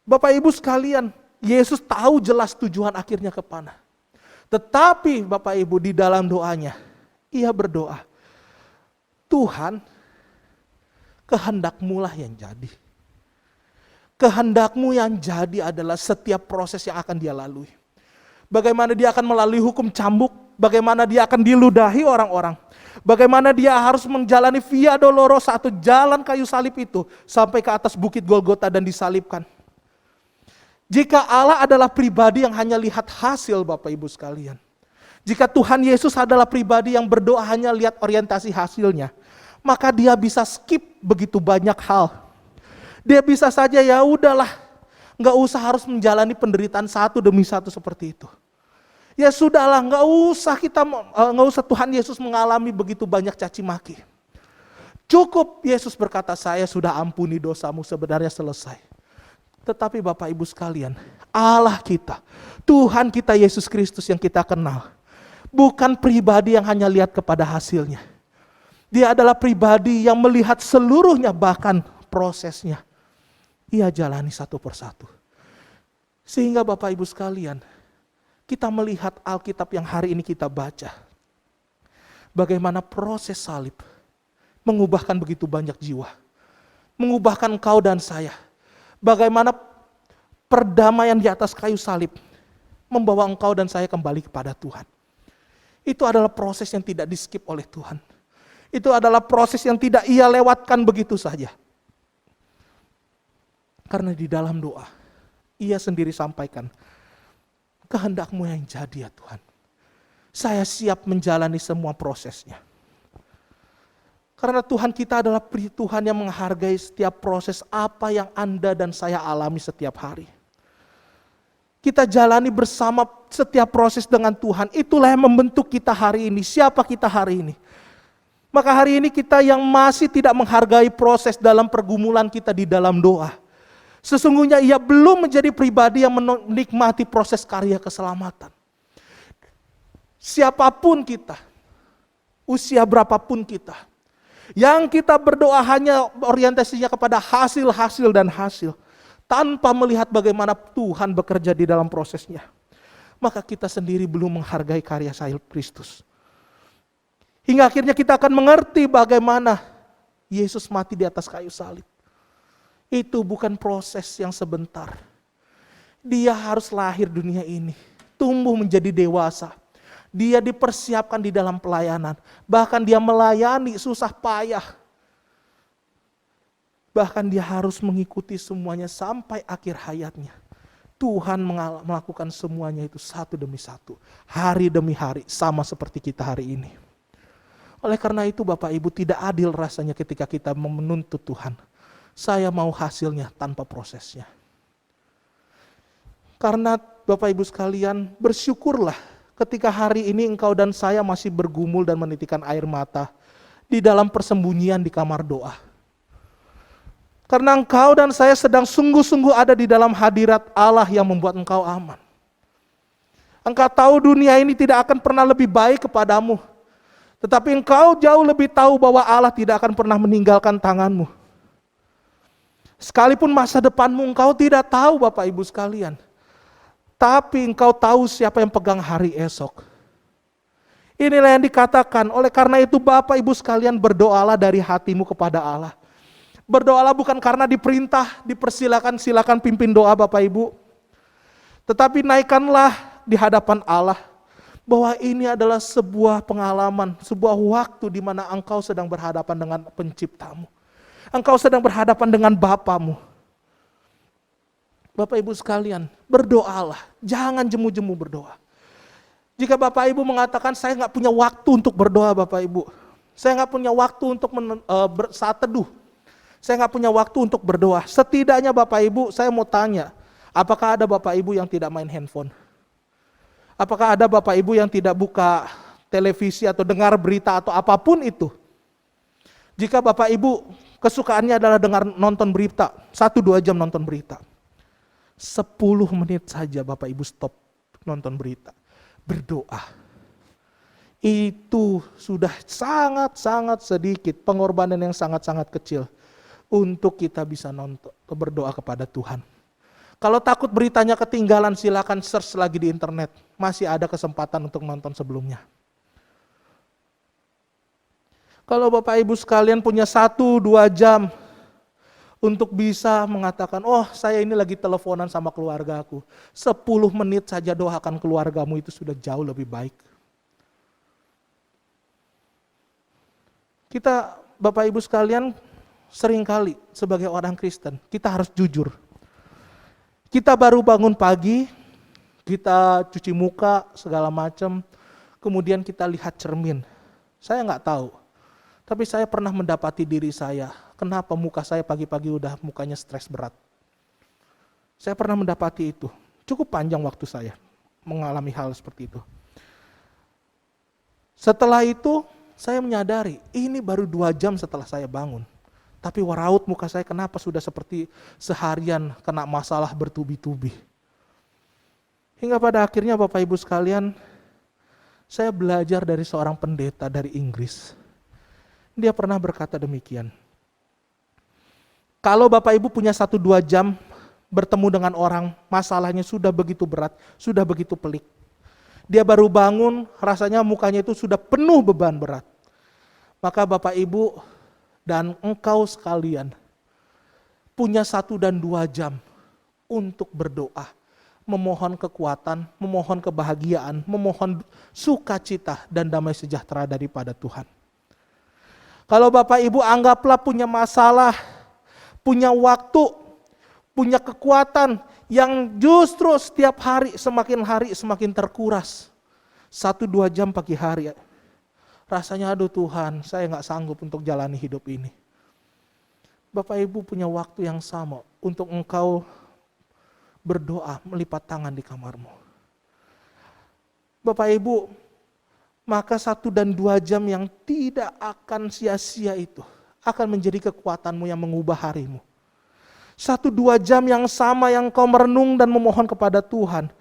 Bapak Ibu sekalian, Yesus tahu jelas tujuan akhirnya kemana. Tetapi Bapak Ibu di dalam doanya, ia berdoa, Tuhan, kehendak-Mu lah yang jadi. Kehendak-Mu yang jadi adalah setiap proses yang akan dia lalui. Bagaimana dia akan melalui hukum cambuk, bagaimana dia akan diludahi orang-orang. Bagaimana dia harus menjalani Via Dolorosa atau jalan kayu salib itu sampai ke atas bukit Golgota dan disalibkan. Jika Allah adalah pribadi yang hanya lihat hasil Bapak Ibu sekalian. Jika Tuhan Yesus adalah pribadi yang berdoa hanya lihat orientasi hasilnya. Maka dia bisa skip begitu banyak hal. Dia bisa saja ya udahlah. Gak usah harus menjalani penderitaan satu demi satu seperti itu. Ya sudahlah, gak usah Tuhan Yesus mengalami begitu banyak caci maki. Cukup Yesus berkata, saya sudah ampuni dosamu, sebenarnya selesai. Tetapi Bapak Ibu sekalian, Allah kita, Tuhan kita Yesus Kristus yang kita kenal, bukan pribadi yang hanya lihat kepada hasilnya. Dia adalah pribadi yang melihat seluruhnya, bahkan prosesnya. Ia jalani satu persatu. Sehingga Bapak Ibu sekalian, kita melihat Alkitab yang hari ini kita baca. Bagaimana proses salib mengubahkan begitu banyak jiwa. Mengubahkan engkau dan saya. Bagaimana perdamaian di atas kayu salib membawa engkau dan saya kembali kepada Tuhan. Itu adalah proses yang tidak di-skip oleh Tuhan. Itu adalah proses yang tidak ia lewatkan begitu saja. Karena di dalam doa, ia sendiri sampaikan, kehendak-Mu yang jadi ya Tuhan. Saya siap menjalani semua prosesnya. Karena Tuhan kita adalah Tuhan yang menghargai setiap proses apa yang Anda dan saya alami setiap hari. Kita jalani bersama setiap proses dengan Tuhan. Itulah yang membentuk kita hari ini. Siapa kita hari ini? Maka hari ini kita yang masih tidak menghargai proses dalam pergumulan kita di dalam doa. Sesungguhnya ia belum menjadi pribadi yang menikmati proses karya keselamatan. Siapapun kita, usia berapapun kita, yang kita berdoa hanya orientasinya kepada hasil dan hasil, tanpa melihat bagaimana Tuhan bekerja di dalam prosesnya, maka kita sendiri belum menghargai karya salib Kristus. Hingga akhirnya kita akan mengerti bagaimana Yesus mati di atas kayu salib. itu bukan proses yang sebentar. Dia harus lahir dunia ini, tumbuh menjadi dewasa. Dia dipersiapkan di dalam pelayanan. Bahkan dia melayani susah payah. Bahkan dia harus mengikuti semuanya sampai akhir hayatnya. Tuhan melakukan semuanya itu satu demi satu. Hari demi hari, sama seperti kita hari ini. Oleh karena itu Bapak Ibu, tidak adil rasanya ketika kita menuntut Tuhan. Saya mau hasilnya tanpa prosesnya. Karena Bapak Ibu sekalian, bersyukurlah ketika hari ini engkau dan saya masih bergumul dan menitikkan air mata di dalam persembunyian di kamar doa. Karena engkau dan saya sedang sungguh-sungguh ada di dalam hadirat Allah yang membuat engkau aman. Engkau tahu dunia ini tidak akan pernah lebih baik kepadamu. Tetapi engkau jauh lebih tahu bahwa Allah tidak akan pernah meninggalkan tanganmu. Sekalipun masa depanmu engkau tidak tahu Bapak Ibu sekalian. Tapi engkau tahu siapa yang pegang hari esok. Inilah yang dikatakan, oleh karena itu Bapak Ibu sekalian berdoalah dari hatimu kepada Allah. Berdoalah bukan karena diperintah, silakan pimpin doa Bapak Ibu. Tetapi naikkanlah di hadapan Allah bahwa ini adalah sebuah pengalaman, sebuah waktu di mana engkau sedang berhadapan dengan penciptamu. Engkau sedang berhadapan dengan Bapamu. Bapak Ibu sekalian, berdoalah, jangan jemu-jemu berdoa. Jika Bapak Ibu mengatakan saya nggak punya waktu untuk berdoa Bapak Ibu, saya nggak punya waktu untuk saat teduh, saya nggak punya waktu untuk berdoa. Setidaknya Bapak Ibu, saya mau tanya, apakah ada Bapak Ibu yang tidak main handphone? Apakah ada Bapak Ibu yang tidak buka televisi atau dengar berita atau apapun itu? Jika Bapak Ibu kesukaannya adalah nonton berita, 1-2 jam nonton berita. 10 menit saja Bapak Ibu stop nonton berita. Berdoa. Itu sudah sangat-sangat sedikit, pengorbanan yang sangat-sangat kecil untuk kita bisa berdoa kepada Tuhan. Kalau takut beritanya ketinggalan, silakan search lagi di internet. Masih ada kesempatan untuk nonton sebelumnya. Kalau Bapak Ibu sekalian punya 1-2 jam untuk bisa mengatakan, oh saya ini lagi teleponan sama keluargaku. 10 menit saja doakan keluargamu, itu sudah jauh lebih baik. Kita Bapak Ibu sekalian seringkali sebagai orang Kristen, kita harus jujur. Kita baru bangun pagi, kita cuci muka segala macam, kemudian kita lihat cermin. Saya nggak tahu, tapi saya pernah mendapati diri saya, kenapa muka saya pagi-pagi udah mukanya stres berat. Saya pernah mendapati itu, cukup panjang waktu saya mengalami hal seperti itu. Setelah itu saya menyadari, ini baru 2 jam setelah saya bangun. Tapi raut muka saya kenapa sudah seperti seharian kena masalah bertubi-tubi. Hingga pada akhirnya Bapak Ibu sekalian, saya belajar dari seorang pendeta dari Inggris. Dia pernah berkata demikian. Kalau Bapak Ibu punya 1-2 jam bertemu dengan orang, masalahnya sudah begitu berat, sudah begitu pelik. Dia baru bangun, rasanya mukanya itu sudah penuh beban berat. Maka Bapak Ibu dan engkau sekalian punya 1 dan 2 jam untuk berdoa, memohon kekuatan, memohon kebahagiaan, memohon sukacita dan damai sejahtera daripada Tuhan. Kalau Bapak Ibu anggaplah punya masalah, punya waktu, punya kekuatan yang justru setiap hari semakin terkuras. 1-2 jam pagi hari, rasanya aduh Tuhan, saya gak sanggup untuk jalani hidup ini. Bapak Ibu punya waktu yang sama untuk engkau berdoa, melipat tangan di kamarmu. Bapak Ibu, maka 1 dan 2 jam yang tidak akan sia-sia itu akan menjadi kekuatanmu yang mengubah harimu. 1-2 jam yang sama yang kau merenung dan memohon kepada Tuhan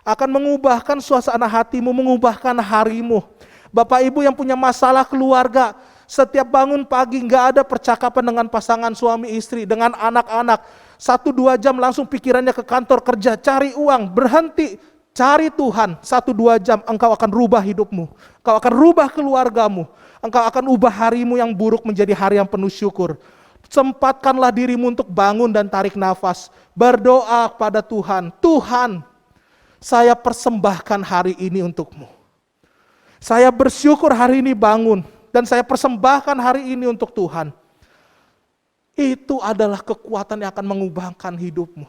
akan mengubahkan suasana hatimu, mengubahkan harimu. Bapak Ibu yang punya masalah keluarga, setiap bangun pagi gak ada percakapan dengan pasangan suami istri, dengan anak-anak. 1-2 jam langsung pikirannya ke kantor kerja, cari uang, berhenti, cari Tuhan. 1-2 jam engkau akan rubah hidupmu, engkau akan rubah keluargamu, engkau akan ubah harimu yang buruk menjadi hari yang penuh syukur. Sempatkanlah dirimu untuk bangun dan tarik nafas. Berdoa kepada Tuhan. Tuhan, saya persembahkan hari ini untukmu. Saya bersyukur hari ini bangun. Dan saya persembahkan hari ini untuk Tuhan. Itu adalah kekuatan yang akan mengubahkan hidupmu.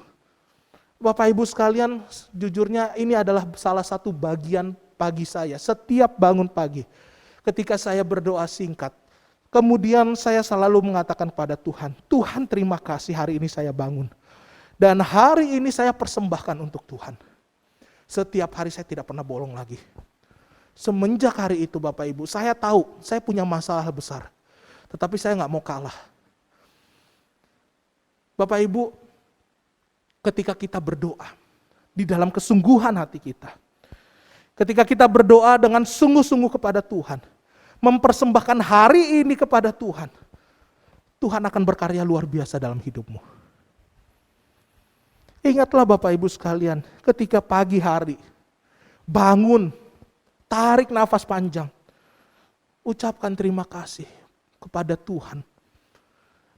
Bapak Ibu sekalian, jujurnya ini adalah salah satu bagian pagi saya. Setiap bangun pagi, ketika saya berdoa singkat, kemudian saya selalu mengatakan pada Tuhan, Tuhan terima kasih hari ini saya bangun. Dan hari ini saya persembahkan untuk Tuhan. Setiap hari saya tidak pernah bolong lagi. Semenjak hari itu Bapak Ibu, saya tahu saya punya masalah besar. Tetapi saya gak mau kalah. Bapak Ibu, ketika kita berdoa di dalam kesungguhan hati kita, ketika kita berdoa dengan sungguh-sungguh kepada Tuhan, mempersembahkan hari ini kepada Tuhan, Tuhan akan berkarya luar biasa dalam hidupmu. Ingatlah Bapak Ibu sekalian, ketika pagi hari, bangun, tarik nafas panjang, ucapkan terima kasih kepada Tuhan,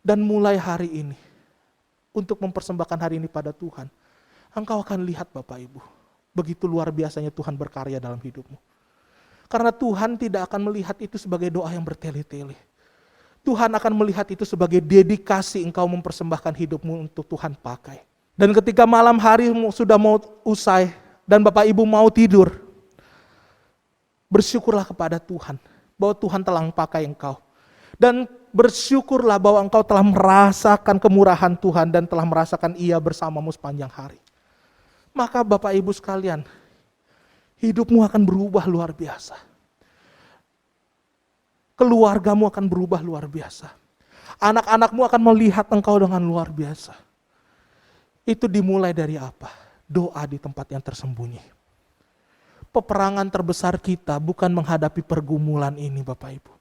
dan mulai hari ini, untuk mempersembahkan hari ini pada Tuhan, engkau akan lihat Bapak Ibu, begitu luar biasanya Tuhan berkarya dalam hidupmu. Karena Tuhan tidak akan melihat itu sebagai doa yang bertele-tele. Tuhan akan melihat itu sebagai dedikasi engkau mempersembahkan hidupmu untuk Tuhan pakai. Dan ketika malam hari sudah mau usai, dan Bapak Ibu mau tidur, bersyukurlah kepada Tuhan, bahwa Tuhan telah pakai engkau. Dan bersyukurlah bahwa engkau telah merasakan kemurahan Tuhan dan telah merasakan Ia bersamamu sepanjang hari. Maka Bapak Ibu sekalian, hidupmu akan berubah luar biasa. Keluargamu akan berubah luar biasa. Anak-anakmu akan melihat engkau dengan luar biasa. Itu dimulai dari apa? Doa di tempat yang tersembunyi. Peperangan terbesar kita bukan menghadapi pergumulan ini Bapak Ibu.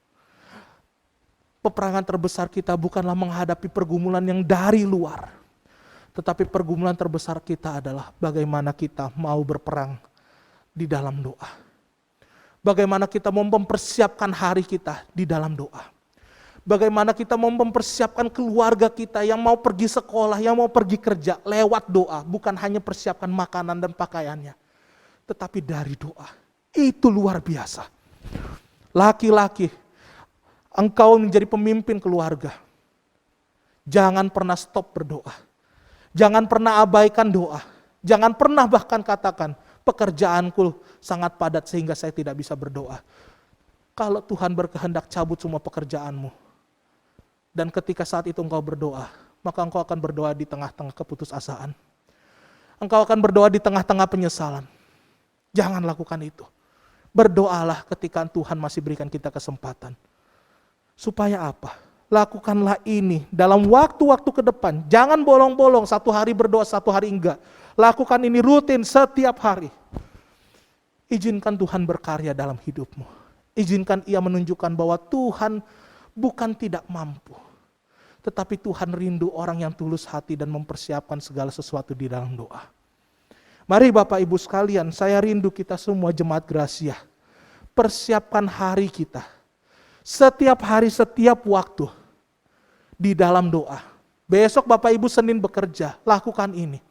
Peperangan terbesar kita bukanlah menghadapi pergumulan yang dari luar. Tetapi pergumulan terbesar kita adalah bagaimana kita mau berperang di dalam doa. Bagaimana kita mau mempersiapkan hari kita di dalam doa. Bagaimana kita mau mempersiapkan keluarga kita yang mau pergi sekolah, yang mau pergi kerja lewat doa. Bukan hanya persiapkan makanan dan pakaiannya. Tetapi dari doa. Itu luar biasa. Laki-laki, engkau menjadi pemimpin keluarga. Jangan pernah stop berdoa. Jangan pernah abaikan doa. Jangan pernah bahkan katakan, pekerjaanku sangat padat sehingga saya tidak bisa berdoa. Kalau Tuhan berkehendak cabut semua pekerjaanmu, dan ketika saat itu engkau berdoa, maka engkau akan berdoa di tengah-tengah keputusasaan. Engkau akan berdoa di tengah-tengah penyesalan. Jangan lakukan itu. Berdoalah ketika Tuhan masih berikan kita kesempatan. Supaya apa? Lakukanlah ini dalam waktu-waktu ke depan. Jangan bolong-bolong, satu hari berdoa, satu hari enggak. Lakukan ini rutin setiap hari. Izinkan Tuhan berkarya dalam hidupmu. Izinkan Ia menunjukkan bahwa Tuhan bukan tidak mampu. Tetapi Tuhan rindu orang yang tulus hati dan mempersiapkan segala sesuatu di dalam doa. Mari Bapak Ibu sekalian, saya rindu kita semua jemaat Gracia. Persiapkan hari kita. Setiap hari, setiap waktu di dalam doa. Besok Bapak Ibu Senin bekerja, lakukan ini.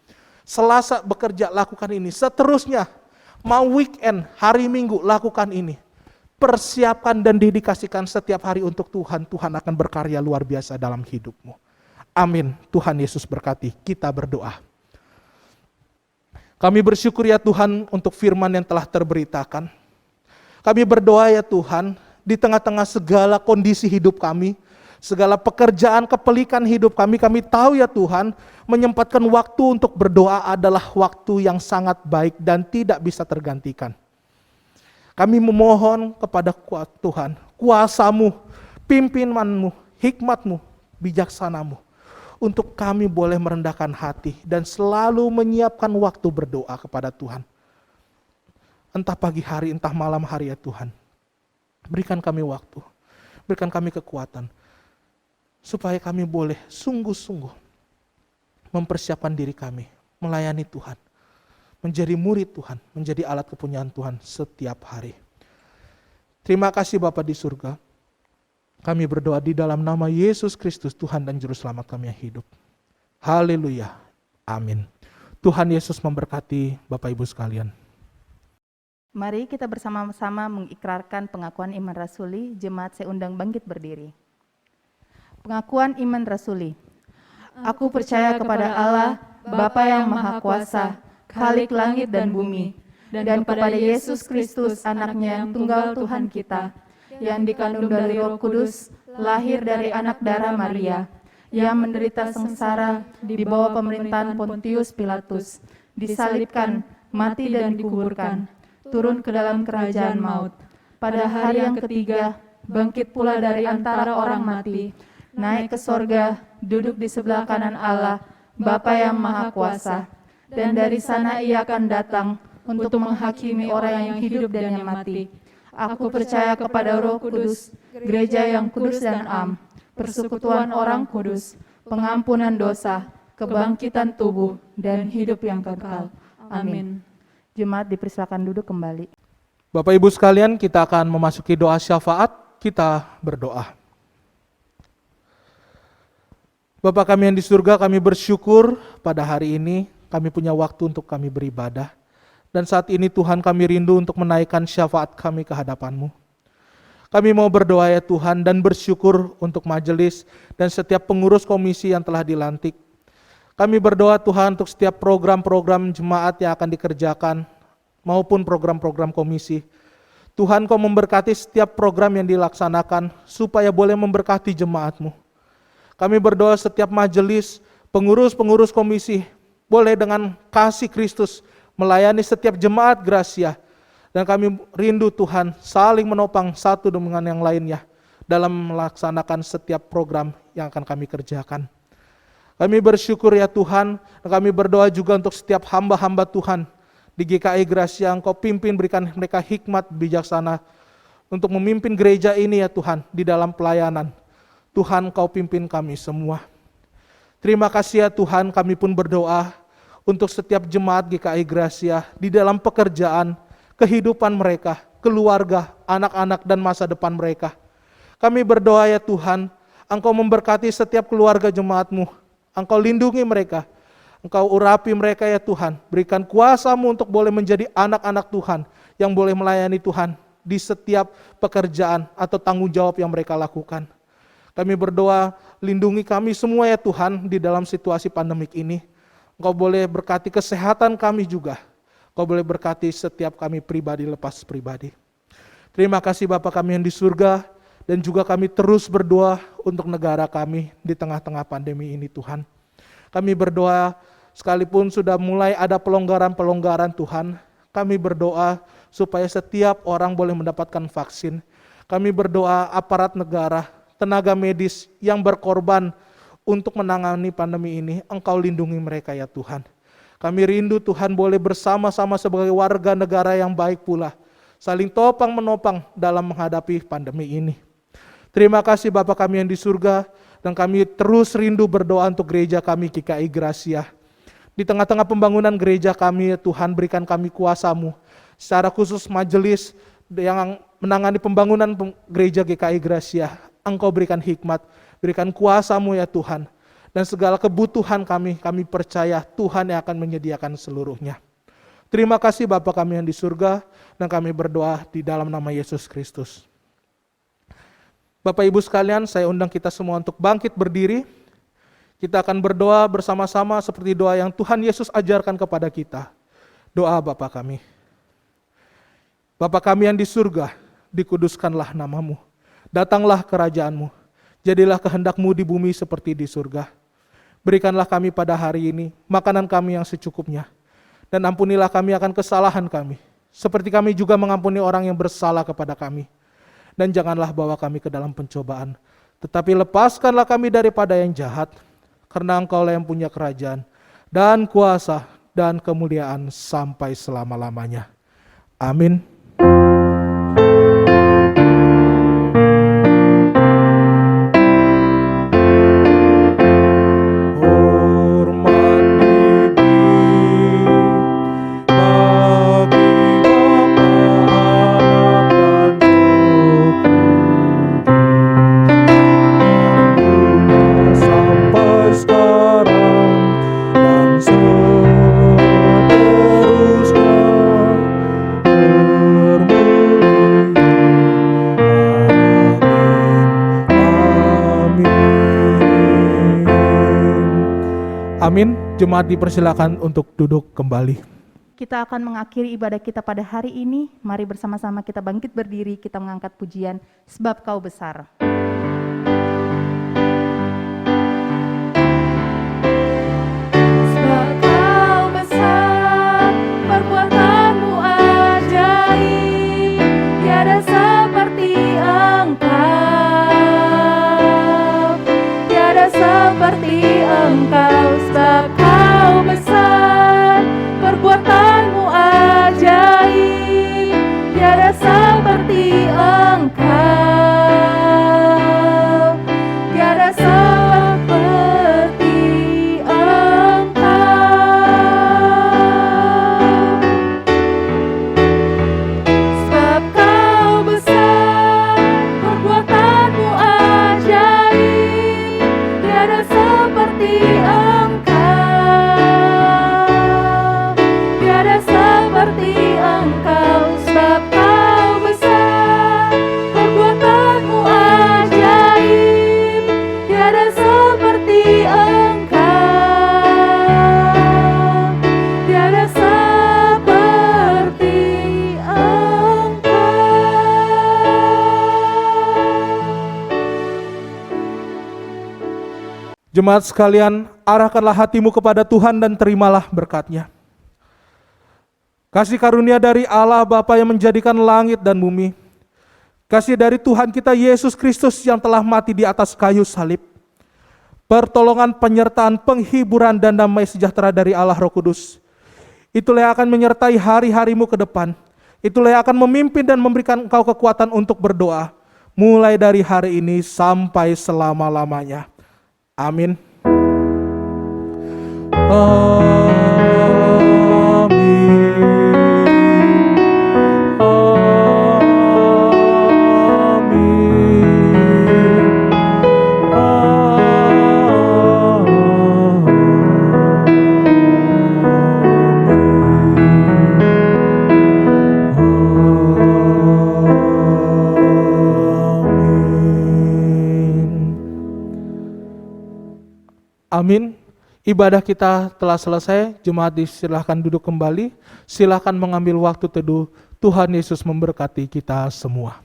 Selasa bekerja, lakukan ini. Seterusnya, mau weekend, hari Minggu, lakukan ini. Persiapkan dan dedikasikan setiap hari untuk Tuhan. Tuhan akan berkarya luar biasa dalam hidupmu. Amin. Tuhan Yesus berkati. Kita berdoa. Kami bersyukur ya Tuhan untuk firman yang telah terberitakan. Kami berdoa ya Tuhan, di tengah-tengah segala kondisi hidup kami, segala pekerjaan kepelikan hidup kami tahu ya Tuhan, menyempatkan waktu untuk berdoa adalah waktu yang sangat baik dan tidak bisa tergantikan. Kami memohon kepada Tuhan, kuasa-Mu, pimpinanmu, hikmat-Mu, bijaksana-Mu, untuk kami boleh merendahkan hati dan selalu menyiapkan waktu berdoa kepada Tuhan. Entah pagi hari, entah malam hari ya Tuhan. Berikan kami waktu, berikan kami kekuatan, supaya kami boleh sungguh-sungguh mempersiapkan diri kami, melayani Tuhan, menjadi murid Tuhan, menjadi alat kepunyaan Tuhan setiap hari. Terima kasih Bapa di surga. Kami berdoa di dalam nama Yesus Kristus, Tuhan dan Juru Selamat kami yang hidup. Haleluya. Amin. Tuhan Yesus memberkati Bapak Ibu sekalian. Mari kita bersama-sama mengikrarkan pengakuan iman rasuli. Jemaat saya undang bangkit berdiri. Pengakuan iman rasuli. Aku percaya kepada Allah, Bapa yang Maha Kuasa, Khalik langit dan bumi, dan kepada Yesus Kristus, anaknya yang tunggal Tuhan kita, yang dikandung dari Roh Kudus, lahir dari anak darah Maria, yang menderita sengsara di bawah pemerintahan Pontius Pilatus, disalibkan, mati dan dikuburkan, turun ke dalam kerajaan maut. Pada hari yang ketiga, bangkit pula dari antara orang mati, naik ke sorga, duduk di sebelah kanan Allah, Bapa yang Maha Kuasa, dan dari sana ia akan datang untuk menghakimi orang yang hidup dan yang mati. Aku percaya kepada Roh Kudus, gereja yang kudus dan am, persekutuan orang kudus, pengampunan dosa, kebangkitan tubuh, dan hidup yang kekal. Amin. Jemaat dipersilakan duduk kembali. Bapak Ibu sekalian, kita akan memasuki doa syafaat. Kita berdoa. Bapa kami yang di surga, kami bersyukur pada hari ini kami punya waktu untuk kami beribadah. Dan saat ini Tuhan, kami rindu untuk menaikkan syafaat kami ke hadapan-Mu. Kami mau berdoa ya Tuhan dan bersyukur untuk majelis dan setiap pengurus komisi yang telah dilantik. Kami berdoa Tuhan untuk setiap program-program jemaat yang akan dikerjakan maupun program-program komisi. Tuhan, Kau memberkati setiap program yang dilaksanakan supaya boleh memberkati jemaat-Mu. Kami berdoa setiap majelis, pengurus-pengurus komisi boleh dengan kasih Kristus melayani setiap jemaat Gracia. Dan kami rindu Tuhan saling menopang satu dengan yang lainnya dalam melaksanakan setiap program yang akan kami kerjakan. Kami bersyukur ya Tuhan, dan kami berdoa juga untuk setiap hamba-hamba Tuhan di GKI Gracia. Engkau pimpin, berikan mereka hikmat bijaksana untuk memimpin gereja ini ya Tuhan di dalam pelayanan. Tuhan, Kau pimpin kami semua. Terima kasih ya Tuhan, kami pun berdoa untuk setiap jemaat GKI Gracia di dalam pekerjaan, kehidupan mereka, keluarga, anak-anak dan masa depan mereka. Kami berdoa ya Tuhan, Engkau memberkati setiap keluarga jemaat-Mu. Engkau lindungi mereka, Engkau urapi mereka ya Tuhan. Berikan kuasa-Mu untuk boleh menjadi anak-anak Tuhan yang boleh melayani Tuhan di setiap pekerjaan atau tanggung jawab yang mereka lakukan. Kami berdoa, lindungi kami semua ya Tuhan di dalam situasi pandemik ini. Engkau boleh berkati kesehatan kami juga. Engkau boleh berkati setiap kami pribadi lepas pribadi. Terima kasih Bapa kami yang di surga. Dan juga kami terus berdoa untuk negara kami di tengah-tengah pandemi ini Tuhan. Kami berdoa sekalipun sudah mulai ada pelonggaran-pelonggaran Tuhan. Kami berdoa supaya setiap orang boleh mendapatkan vaksin. Kami berdoa aparat negara, tenaga medis yang berkorban untuk menangani pandemi ini, Engkau lindungi mereka ya Tuhan. Kami rindu Tuhan boleh bersama-sama sebagai warga negara yang baik pula, saling topang menopang dalam menghadapi pandemi ini. Terima kasih Bapa kami yang di surga, dan kami terus rindu berdoa untuk gereja kami GKI Gracia. Di tengah-tengah pembangunan gereja kami ya Tuhan, berikan kami kuasa-Mu. Secara khusus majelis yang menangani pembangunan gereja GKI Gracia, Engkau berikan hikmat, berikan kuasa-Mu ya Tuhan. Dan segala kebutuhan kami percaya Tuhan yang akan menyediakan seluruhnya. Terima kasih Bapa kami yang di surga, dan kami berdoa di dalam nama Yesus Kristus. Bapak Ibu sekalian, saya undang kita semua untuk bangkit berdiri. Kita akan berdoa bersama-sama seperti doa yang Tuhan Yesus ajarkan kepada kita. Doa Bapa kami. Bapa kami yang di surga, dikuduskanlah nama-Mu. Datanglah kerajaan-Mu. Jadilah kehendak-Mu di bumi seperti di surga. Berikanlah kami pada hari ini makanan kami yang secukupnya. Dan ampunilah kami akan kesalahan kami, seperti kami juga mengampuni orang yang bersalah kepada kami. Dan janganlah bawa kami ke dalam pencobaan, tetapi lepaskanlah kami daripada yang jahat, karena Engkau-lah yang punya kerajaan, dan kuasa, dan kemuliaan sampai selama-lamanya. Amin. Amin. Jemaat dipersilakan untuk duduk kembali. Kita akan mengakhiri ibadah kita pada hari ini. Mari bersama-sama kita bangkit berdiri, kita mengangkat pujian Sebab Kau Besar. Sebab Kau besar, perbuatanmu ajaib, tiada seperti Engkau, tiada seperti Engkau. Sebab Kau besar, perbuatanmu ajaib, tiada seperti Engkau, tiada seperti Engkau. Sebab Kau besar, perbuatanmu ajaib, tiada seperti Engkau, tiada seperti Engkau. Sebab Kau besar, perbuatanmu ajaib, tiada seperti Engkau, tiada seperti Engkau. Jemaat sekalian, arahkanlah hatimu kepada Tuhan dan terimalah berkat-Nya. Kasih karunia dari Allah Bapa yang menjadikan langit dan bumi, kasih dari Tuhan kita Yesus Kristus yang telah mati di atas kayu salib, pertolongan, penyertaan, penghiburan, dan damai sejahtera dari Allah Roh Kudus, itulah yang akan menyertai hari-harimu ke depan. Itulah yang akan memimpin dan memberikan engkau kekuatan untuk berdoa, mulai dari hari ini sampai selama-lamanya. Amin. Amin. Ibadah kita telah selesai. Jemaat disilahkan duduk kembali. Silahkan mengambil waktu teduh. Tuhan Yesus memberkati kita semua.